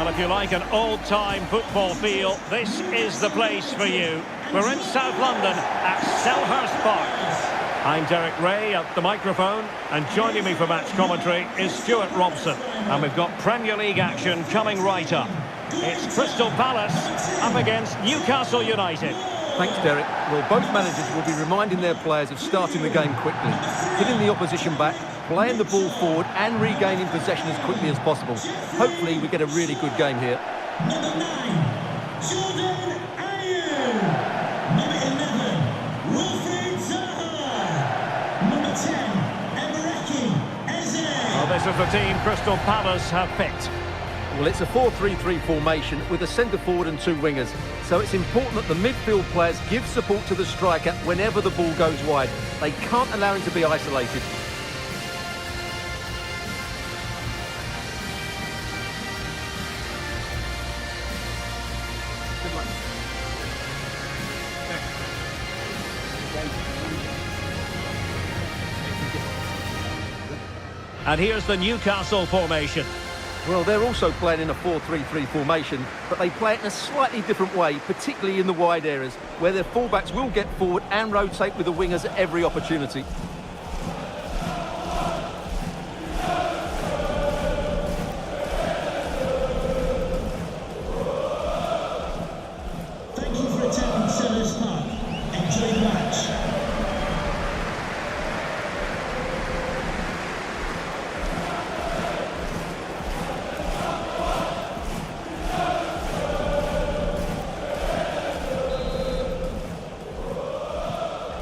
Well, if you like an old-time football feel, this is the place for you. We're in South London at Selhurst Park. I'm Derek Ray at the microphone, and joining me for match commentary is Stuart Robson. And we've got Premier League action coming right up. It's Crystal Palace up against Newcastle United. Thanks, Derek. Well, both managers will be reminding their players of starting the game quickly, hitting the opposition back, playing the ball forward and regaining possession as quickly as possible. Hopefully we get a really good game here. Number 9, Jordan Ayew. Number 11, Wilfried Zaha. Number 10, Emereki Eze. Well, this is the team Crystal Palace have picked. Well, it's a 4-3-3 formation with a centre forward and two wingers. So it's important that the midfield players give support to the striker whenever the ball goes wide. They can't allow him to be isolated. And here's the Newcastle formation. Well, they're also playing in a 4-3-3 formation, but they play it in a slightly different way, particularly in the wide areas, where their fullbacks will get forward and rotate with the wingers at every opportunity. Thank you for attending Selhurst Park. Enjoy the match.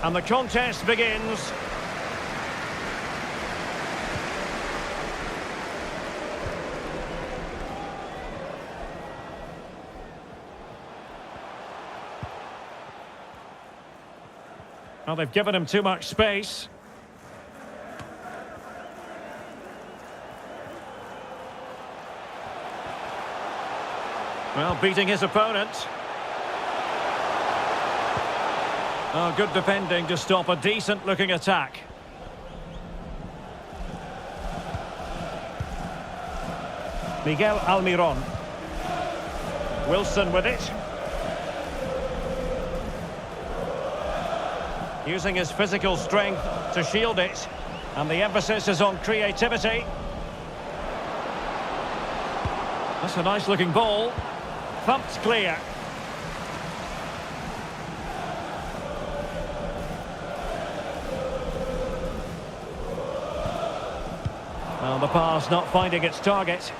And the contest begins. Well, they've given him too much space. Well, beating his opponent. Oh, good defending to stop a decent-looking attack. Miguel Almiron. Wilson with it. Using his physical strength to shield it. And the emphasis is on creativity. That's a nice-looking ball. Thumped clear. Well, the pass not finding its target.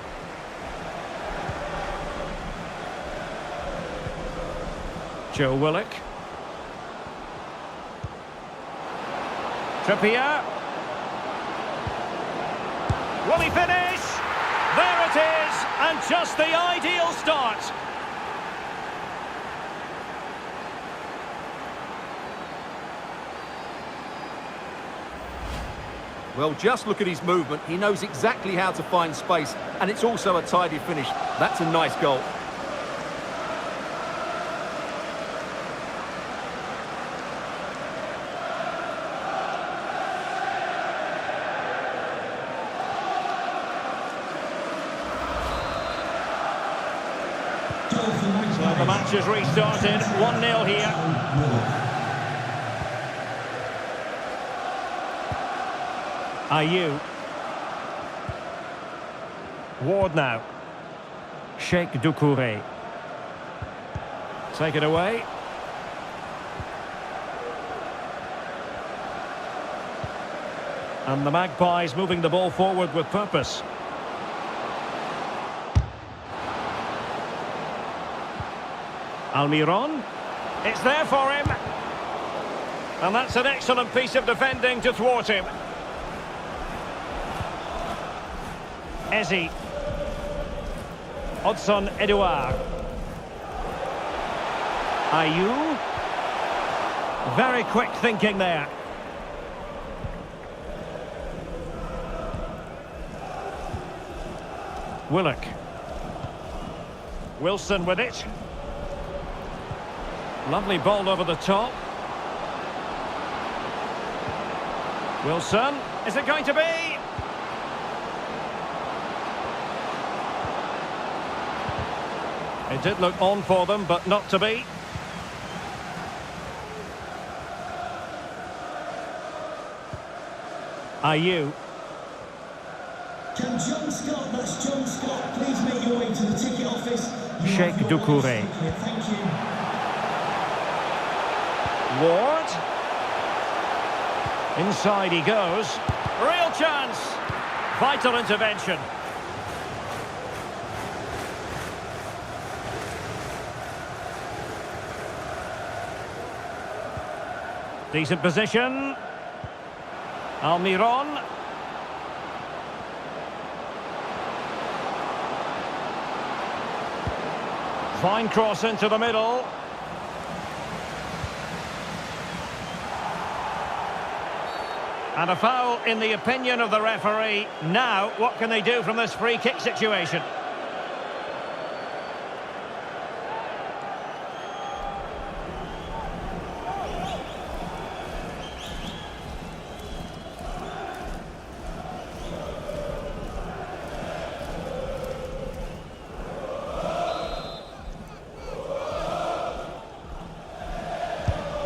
Joe Willock. Trippier. Will he finish? There it is, and just the ideal start. Well, just look at his movement. He knows exactly how to find space, and it's also a tidy finish. That's a nice goal. Well, the match has restarted. 1-0 here. Ayew. Ward now. Sheikh Doucouré. Take it away. And the Magpies moving the ball forward with purpose. Almiron. It's there for him. And that's an excellent piece of defending to thwart him. Eze. Odson Edouard. Ayew. Very quick thinking there. Willock. Wilson with it. Lovely ball over the top. Wilson. Is it going to be? It did look on for them, but not to be. Ayew. Can John Scott, that's John Scott, please make your way to the ticket office. Sheikh Doucouré. Thank you. Ward. Inside he goes. Real chance. Vital intervention. Decent position. Almiron. Fine cross into the middle. And a foul in the opinion of the referee. Now, what can they do from this free kick situation?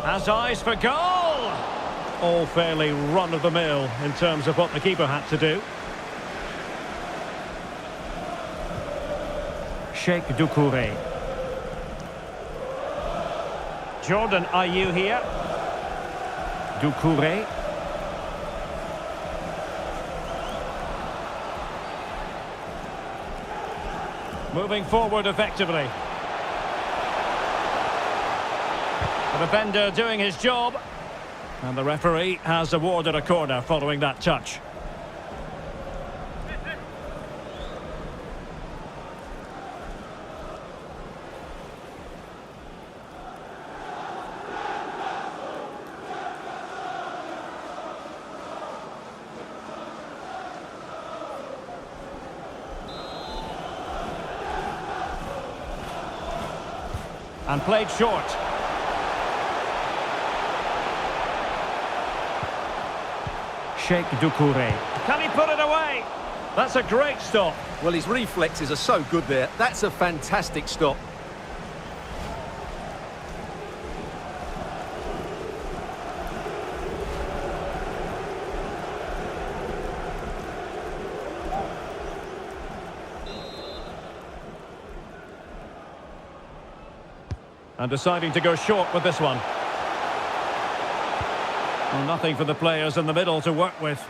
Has eyes for goal! All fairly run-of-the-mill in terms of what the keeper had to do. Sheikh Doucouré. Jordan Ayew here. Doucouré. Moving forward effectively. The defender doing his job. And the referee has awarded a corner following that touch. And played short. Sheikh Doucouré. Can he put it away? That's a great stop. Well, his reflexes are so good there. That's a fantastic stop. And deciding to go short with this one. Well, nothing for the players in the middle to work with.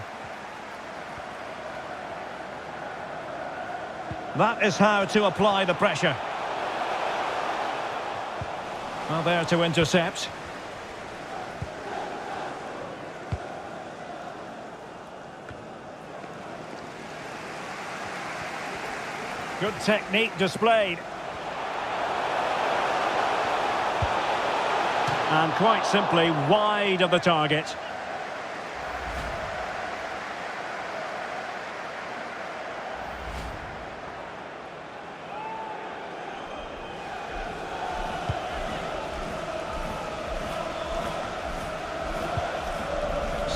That is how to apply the pressure. Well, there to intercept. Good technique displayed. And quite simply wide of the target.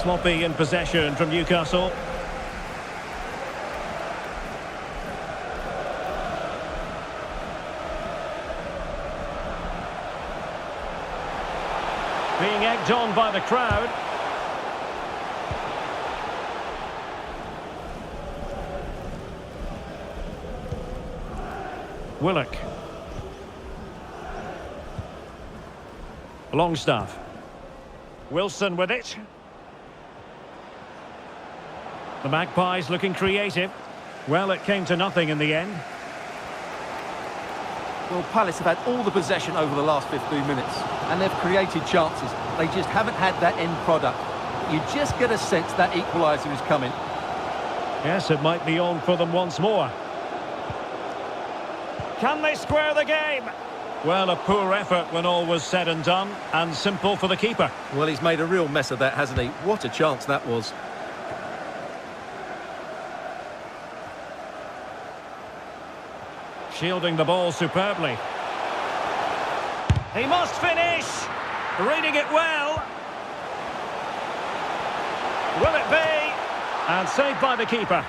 Sloppy in possession from Newcastle. Being egged on by the crowd. Willock. Longstaff. Wilson with it. The Magpies looking creative. Well, it came to nothing in the end. Well, Palace have had all the possession over the last 15 minutes, and they've created chances. They just haven't had that end product. You just get a sense that equaliser is coming. Yes, it might be on for them once more. Can they square the game? Well, a poor effort when all was said and done, and simple for the keeper. Well, he's made a real mess of that, hasn't he? What a chance that was. Shielding the ball superbly. He must finish! Reading it well. Will it be? And saved by the keeper.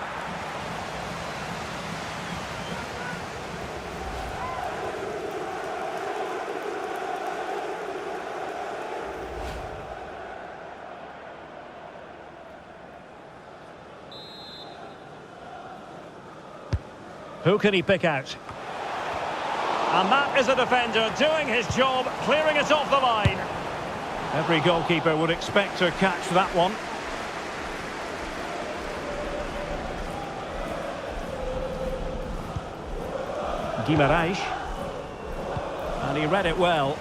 Who can he pick out? And that is a defender doing his job, clearing it off the line. Every goalkeeper would expect to catch that one. Guimarães. And he read it well.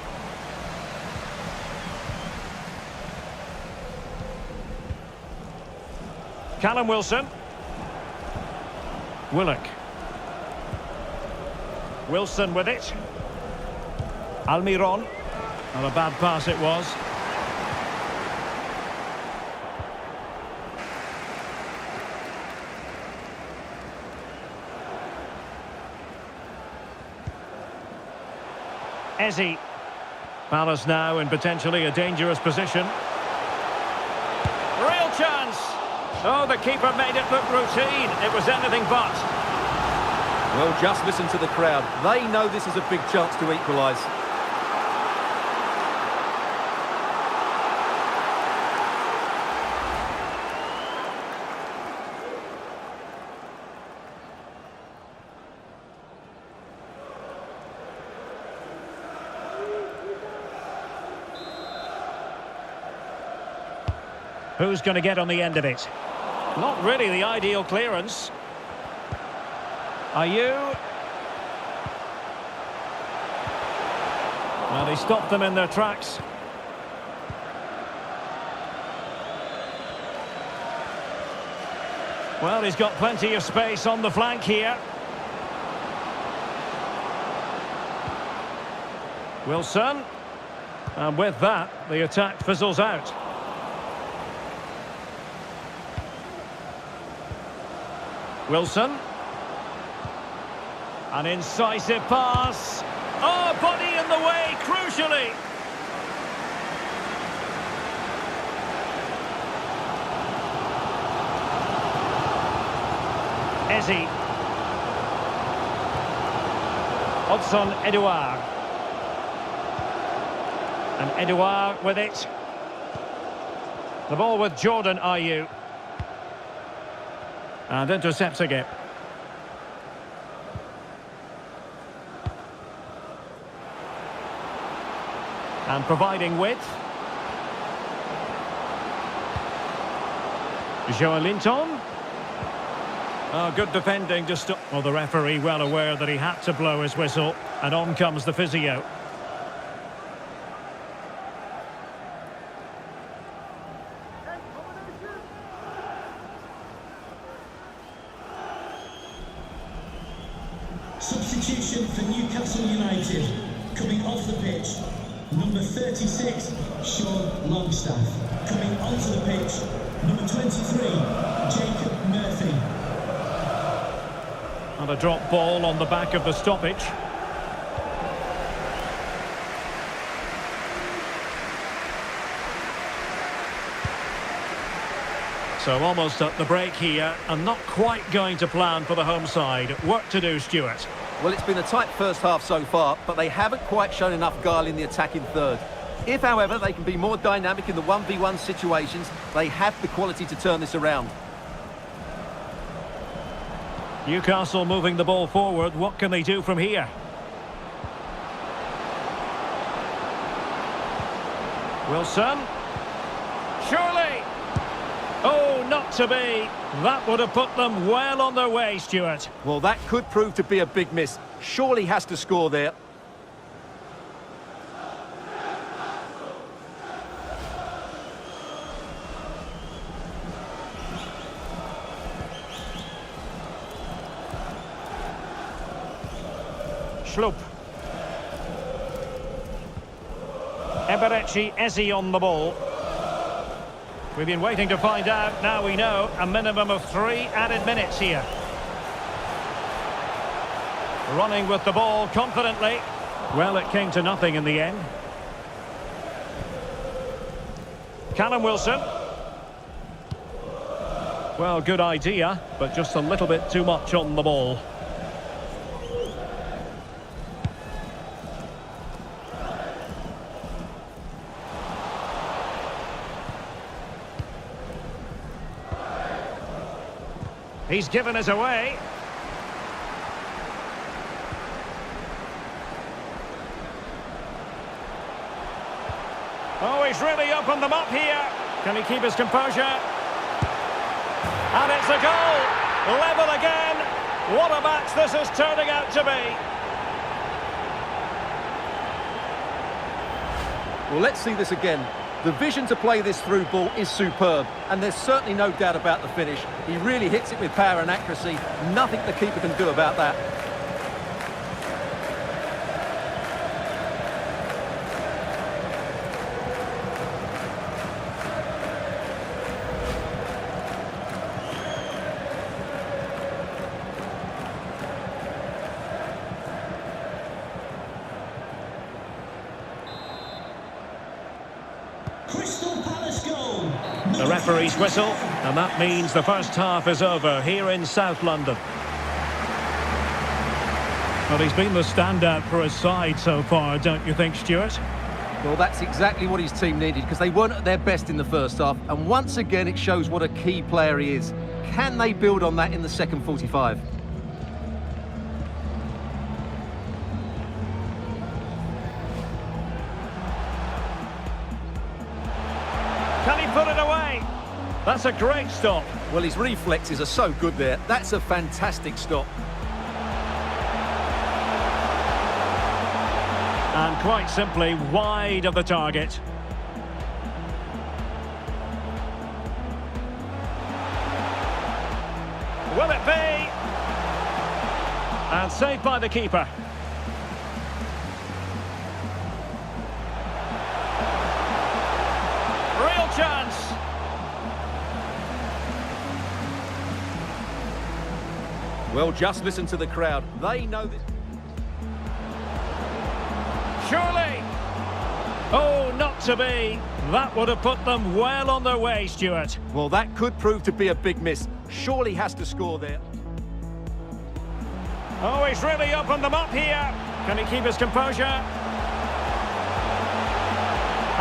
Callum Wilson. Willock. Wilson with it. Almiron. Not a bad pass it was. Eze. Palace now in potentially a dangerous position. Real chance. Oh, the keeper made it look routine. It was anything but. Well, just listen to the crowd. They know this is a big chance to equalise. Who's going to get on the end of it? Not really the ideal clearance. Ayew. Well, he stopped them in their tracks. Well, he's got plenty of space on the flank here. Wilson. And with that, the attack fizzles out. Wilson. An incisive pass. Oh, body in the way, crucially. Eze. Hudson Edouard. And Edouard with it. The ball with Jordan Ayew. And intercepting it. And providing width. Joelinton. Oh, good defending to stop. Well, the referee well aware that he had to blow his whistle. And on comes the physio. Substitution for Newcastle United. Coming off the pitch, number 36, Sean Longstaff. Coming onto the pitch, number 23, Jacob Murphy. And a drop ball on the back of the stoppage. So almost at the break here, and not quite going to plan for the home side. Work to do, Stuart. Well, it's been a tight first half so far, but they haven't quite shown enough guile in the attacking third. If, however, they can be more dynamic in the 1v1 situations, they have the quality to turn this around. Newcastle moving the ball forward. What can they do from here? Wilson. Surely. Oh, not to be. That would have put them well on their way, Stuart. Well, that could prove to be a big miss. Surely has to score there. Schlupp. Eberechi Eze on the ball. We've been waiting to find out. Now we know a minimum of 3 added minutes here. Running with the ball confidently. Well, it came to nothing in the end. Callum Wilson. Well, good idea, but just a little bit too much on the ball. He's given us away. Oh, he's really opened them up here. Can he keep his composure? And it's a goal. Level again. What a match this is turning out to be. Well, let's see this again. The vision to play this through ball is superb, and there's certainly no doubt about the finish. He really hits it with power and accuracy. Nothing the keeper can do about that. The referee's whistle, and that means the first half is over here in South London. Well, he's been the standout for his side so far, don't you think, Stuart? Well, that's exactly what his team needed, because they weren't at their best in the first half, and once again it shows what a key player he is. Can they build on that in the second 45? Can he put it away? That's a great stop. Well, his reflexes are so good there. That's a fantastic stop. And quite simply wide of the target. Will it be? And saved by the keeper. Real chance. Well, just listen to the crowd. They know this. Surely. Oh, not to be. That would have put them well on their way, Stuart. Well, that could prove to be a big miss. Surely has to score there. Oh, he's really opened them up here. Can he keep his composure?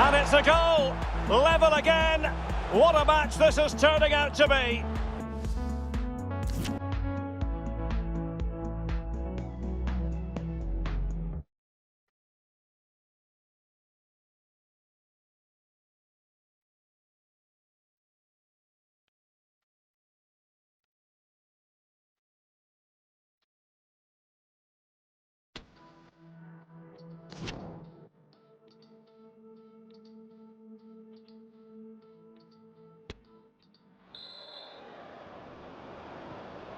And it's a goal. Level again. What a match this is turning out to be.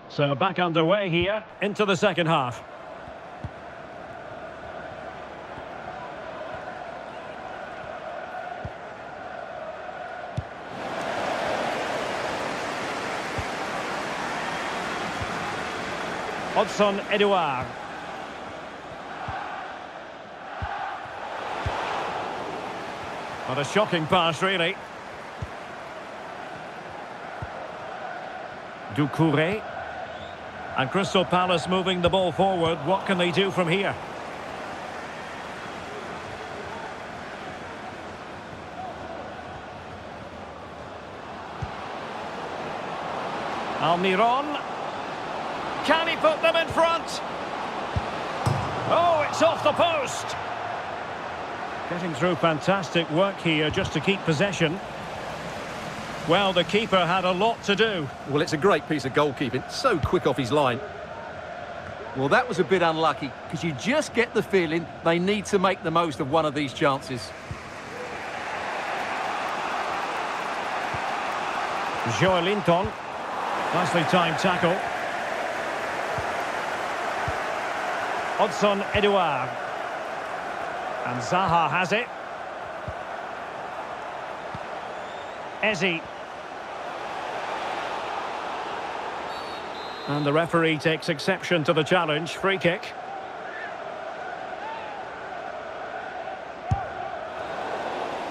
So back underway here into the second half. Hudson Edouard. What a shocking pass, really. Doucouré. And Crystal Palace moving the ball forward. What can they do from here? Almiron. Can he put them in front? Oh, it's off the post. Getting through fantastic work here just to keep possession. Well, the keeper had a lot to do. Well, it's a great piece of goalkeeping. So quick off his line. Well, that was a bit unlucky, because you just get the feeling they need to make the most of one of these chances. Joelinton. Nicely timed tackle. Hudson Edouard. And Zaha has it. Eze. And the referee takes exception to the challenge. Free kick.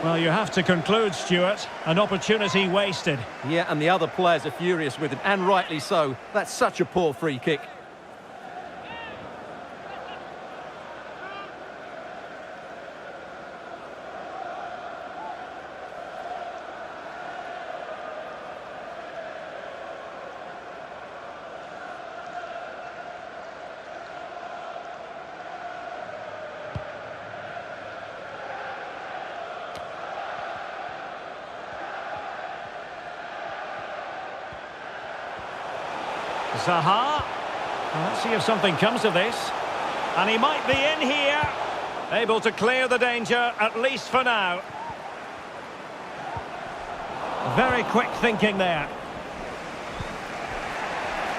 Well, you have to conclude, Stuart. An opportunity wasted. Yeah, and the other players are furious with him, and rightly so. That's such a poor free kick. Zaha. Well, let's see if something comes of this. And he might be in here. Able to clear the danger, at least for now. Very quick thinking there.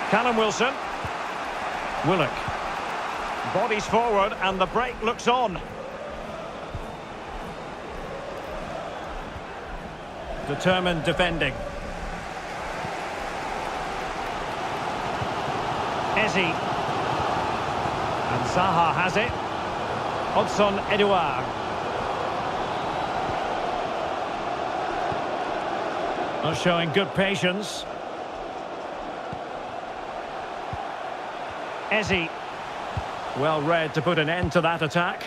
Callum Wilson. Willock. Bodies forward and the break looks on. Determined defending. Eze. And Zaha has it. Hudson Edouard. Not showing good patience. Eze. Well read to put an end to that attack.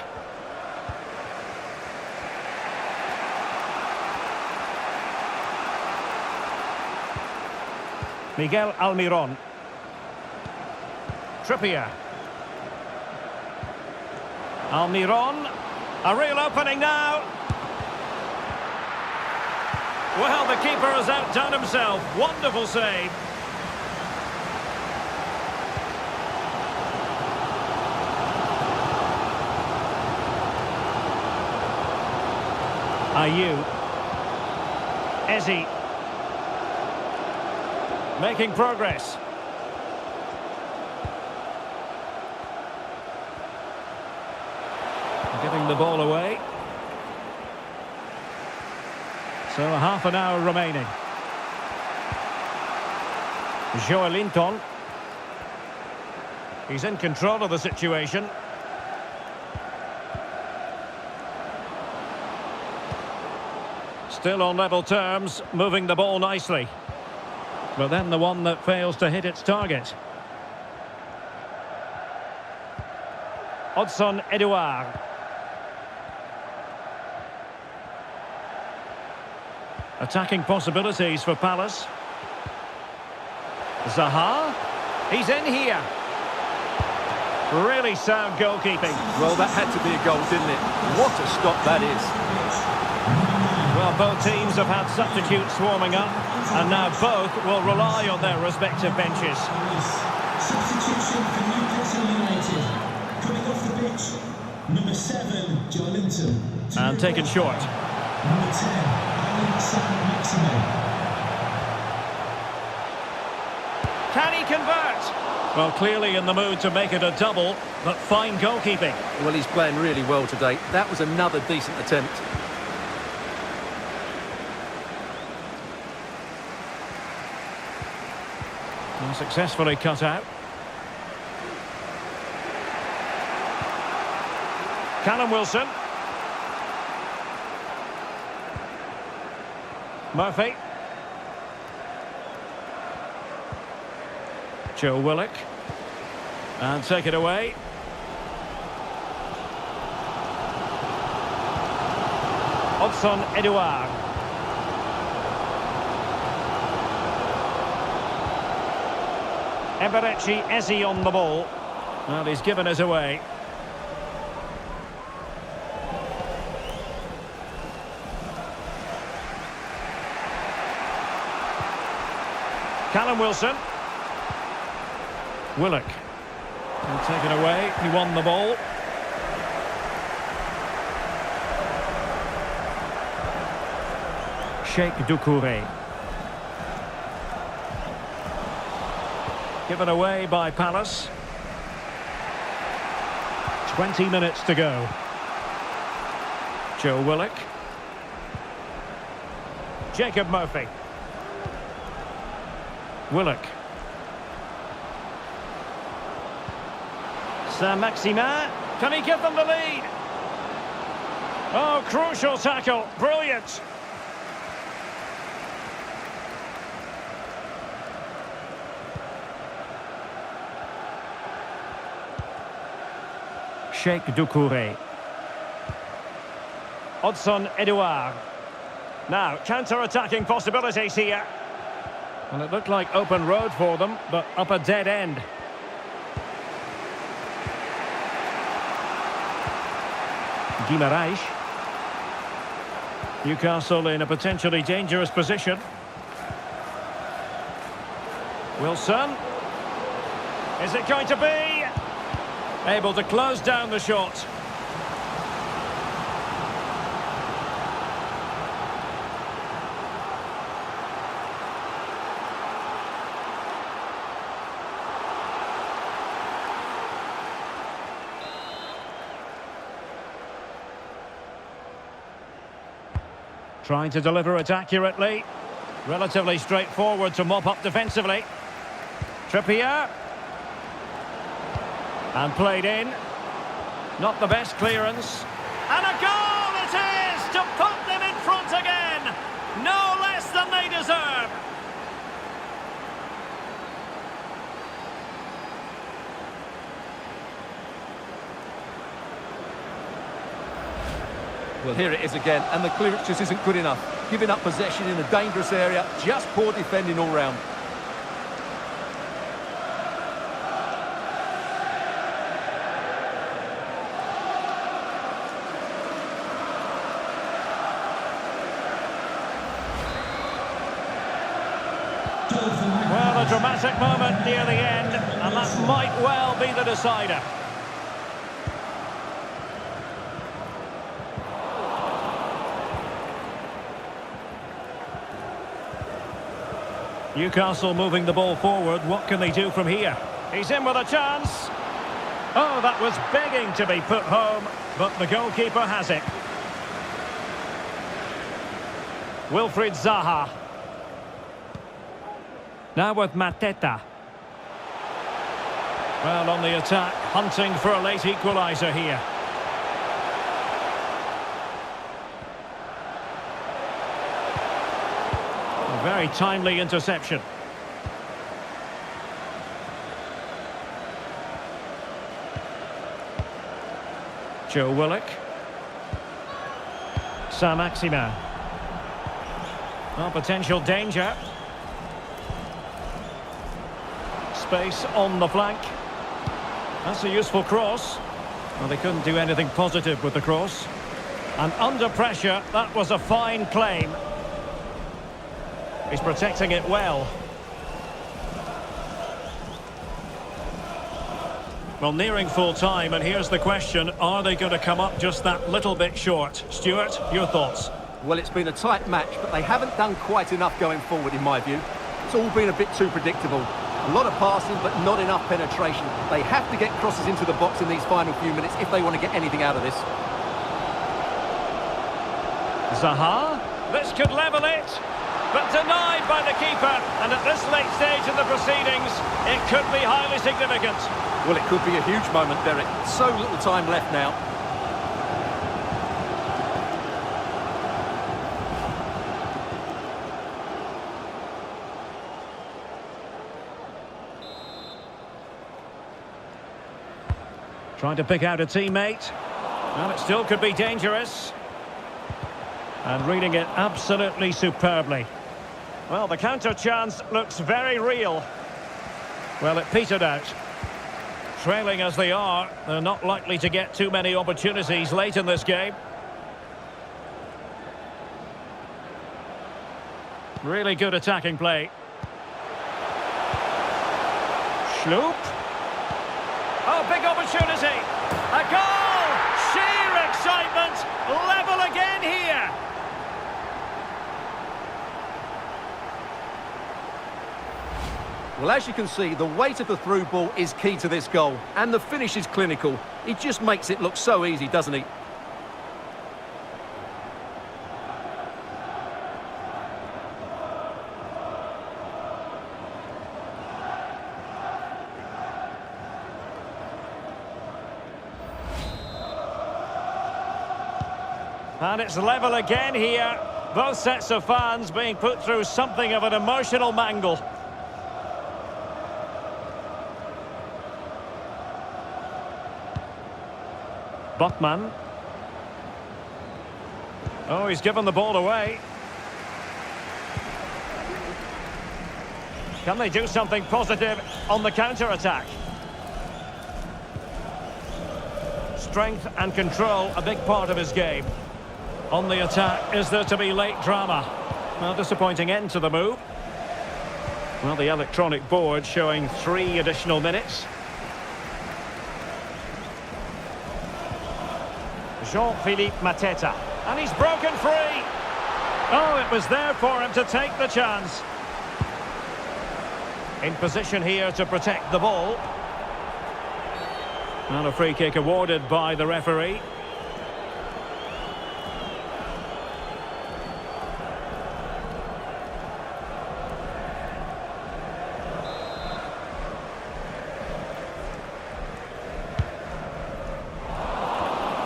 Miguel Almiron. Trippier. Almiron. A real opening now. Well, the keeper has outdone himself. Wonderful save. Ayew. Eze. Making progress. Giving the ball away. So half an hour remaining. Joelinton. He's in control of the situation. Still on level terms, moving the ball nicely. But then the one that fails to hit its target. Hudson Edouard. Attacking possibilities for Palace. Zaha. He's in here. Really sound goalkeeping. Well, that had to be a goal, didn't it? What a stop that is. Well, both teams have had substitutes swarming up, and now both will rely on their respective benches. Substitution for Newcastle United. Coming off the pitch, number 7, Joelinton. And taken short. Number 10. Can he convert? Well, clearly in the mood to make it a double, but fine goalkeeping. Well, he's playing really well today. That was another decent attempt. And successfully cut out. Callum Wilson. Murphy. Joe Willock. And take it away. Hudson Edouard. Eberechi Eze on the ball. Well, he's given us away. Callum Wilson. Willock. And taken away. He won the ball. Sheikh Doucouré. Given away by Palace. 20 minutes to go. Joe Willock. Jacob Murphy. Willock. Saint-Maximin. Can he give them the lead? Oh, crucial tackle. Brilliant. Sheikh Doucouré. Hudson Edouard. Now, counter-attacking possibilities here. Well, it looked like open road for them, but up a dead end. Guimaraes. Newcastle in a potentially dangerous position. Wilson. Is it going to be? Able to close down the shot. Trying to deliver it accurately. Relatively straightforward to mop up defensively. Trippier. And played in. Not the best clearance. And a goal it is to put them in front again. No less than they deserve. Well, here it is again, and the clearance just isn't good enough. Giving up possession in a dangerous area, just poor defending all round. Well, a dramatic moment near the end, and that might well be the decider. Newcastle moving the ball forward. What can they do from here? He's in with a chance. Oh, that was begging to be put home, but the goalkeeper has it. Wilfried Zaha. Now with Mateta. Well, on the attack, hunting for a late equaliser here. Very timely interception. Joe Willock. Saint-Maximin. Well, potential danger. Space on the flank. That's a useful cross. Well, they couldn't do anything positive with the cross. And under pressure, that was a fine claim. He's protecting it well. Well, nearing full time, and here's the question, are they going to come up just that little bit short? Stuart, your thoughts? Well, it's been a tight match, but they haven't done quite enough going forward, in my view. It's all been a bit too predictable. A lot of passing, but not enough penetration. They have to get crosses into the box in these final few minutes if they want to get anything out of this. Zaha, this could level it. But denied by the keeper, and at this late stage in the proceedings, it could be highly significant. Well, it could be a huge moment, Derek. So little time left now. Trying to pick out a teammate. Well, it still could be dangerous. And reading it absolutely superbly. Well, the counter chance looks very real. Well, it petered out. Trailing as they are, they're not likely to get too many opportunities late in this game. Really good attacking play. Schloop. Oh, big opportunity. A goal! Sheer excitement. Level again here. Well, as you can see, the weight of the through ball is key to this goal. And the finish is clinical. He just makes it look so easy, doesn't he? And it's level again here. Both sets of fans being put through something of an emotional mangle. Botman. Oh, he's given the ball away. Can they do something positive on the counter-attack? Strength and control, a big part of his game. On the attack, is there to be late drama? Well, disappointing end to the move. Well, the electronic board showing 3 additional minutes. Jean-Philippe Mateta. And he's broken free. Oh, it was there for him to take the chance. In position here to protect the ball. And a free kick awarded by the referee.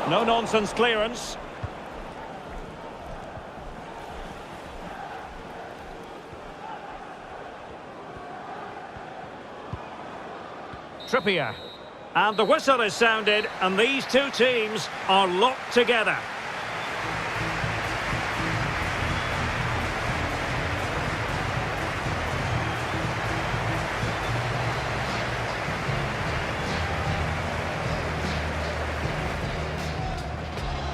No-nonsense clearance. Trippier. And the whistle is sounded, and these two teams are locked together.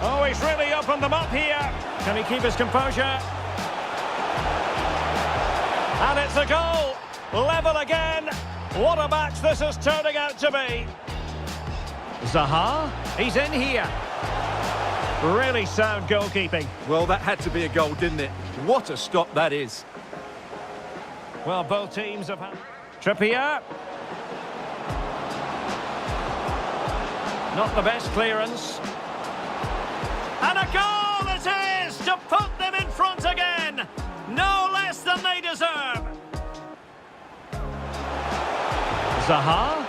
Oh, he's really opened them up here. Can he keep his composure? And it's a goal. Level again. What a match this is turning out to be. Zaha, he's in here. Really sound goalkeeping. Well, that had to be a goal, didn't it? What a stop that is. Well, both teams have had... Trippier. Not the best clearance. And a goal it is to put them in front again. No less than they deserve. Zaha.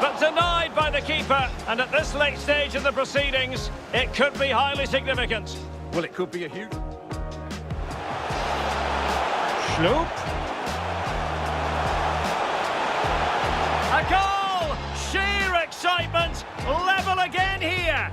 But denied by the keeper. And at this late stage of the proceedings, it could be highly significant. Well, it could be a huge... Schloop. A goal! Sheer excitement. Level again here.